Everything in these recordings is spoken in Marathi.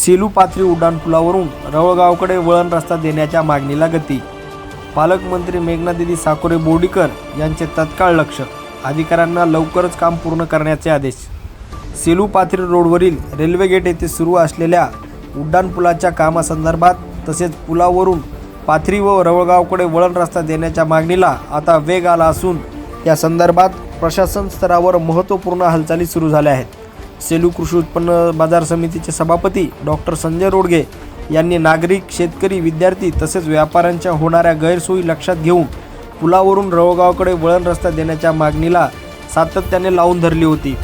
सेलू पाथरी उड्डाणपुलावरून रवळगावकडे वळण रस्ता देण्याच्या मागणीला गती। पालकमंत्री मेघनादिदी साकोरे बोर्डीकर यांचे तत्काळ लक्ष, अधिकाऱ्यांना लवकरच काम पूर्ण करण्याचे आदेश। सेलू पाथरी रोडवरील रेल्वे गेट येथे सुरू असलेल्या उड्डाणपुलाच्या कामासंदर्भात तसेच पुलावरून पाथरी व रवळगावकडे वळण रस्ता देण्याच्या मागणीला आता वेग आला असून या संदर्भात प्रशासन स्तरावर महत्त्वपूर्ण हालचाली सुरू झाल्या आहेत। सेलू कृषी उत्पन्न बाजार समितीचे सभापती डॉक्टर संजय रोडगे यांनी नागरिक, शेतकरी, विद्यार्थी तसेच व्यापाऱ्यांच्या होणाऱ्या गैरसोयी लक्षात घेऊन पुलावरून रवळगावकडे वळण रस्ता देण्याच्या मागणीला सातत्याने लावून धरली होती।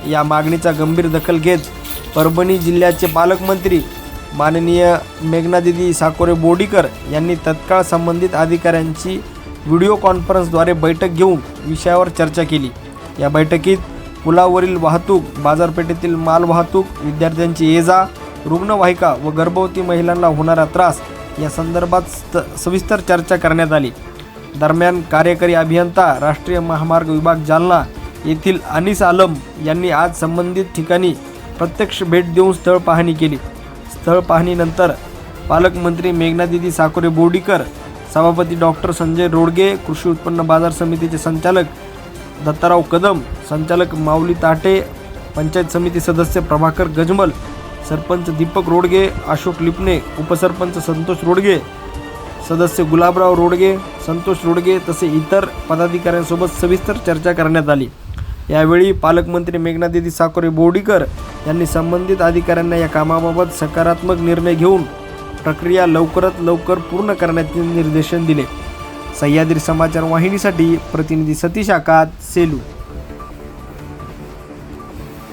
या मागणीचा गंभीर दखल घेत परभणी जिल्ह्याचे पालकमंत्री माननीय मेघनादिदी साकोरे बोर्डीकर यांनी तत्काळ संबंधित अधिकाऱ्यांची व्हिडिओ कॉन्फरन्सद्वारे बैठक घेऊन विषयावर चर्चा केली। या बैठकीत पुलावरील वाहतूक, बाजारपेठेतील माल वाहतूक, विद्यार्थ्यांची ये-जा, रुग्णवाहिका व गर्भवती महिलांना होणारा त्रास या संदर्भात सविस्तर चर्चा करण्यात आली। दरम्यान कार्यकारी अभियंता, राष्ट्रीय महामार्ग विभाग जालना येथील अनीस आलम यांनी आज संबंधित ठिकाणी प्रत्यक्ष भेट देऊन स्थळ पाहणी केली। स्थळ पाहणीनंतर पालकमंत्री मेघनादिदी साकोरे बोर्डीकर, सभापती डॉक्टर संजय रोडगे, कृषी उत्पन्न बाजार समितीचे संचालक दत्ताराव कदम, संचालक माऊली ताटे, पंचायत समिती सदस्य प्रभाकर गजमल, सरपंच दीपक रोडगे, अशोक लिपणे, उपसरपंच संतोष रोडगे, सदस्य गुलाबराव रोडगे, संतोष रोडगे तसे इतर पदाधिकाऱ्यांसोबत सविस्तर चर्चा करण्यात आली। यावेळी पालकमंत्री मेघनादिदी साकोरे बोर्डीकर यांनी संबंधित अधिकाऱ्यांना या कामाबाबत सकारात्मक निर्णय घेऊन प्रक्रिया लवकरात लवकर पूर्ण करण्याचे निर्देशन दिले। सह्याद्री समाचार वाहिनीसाठी प्रतिनिधी सतीश आकात, सेलू।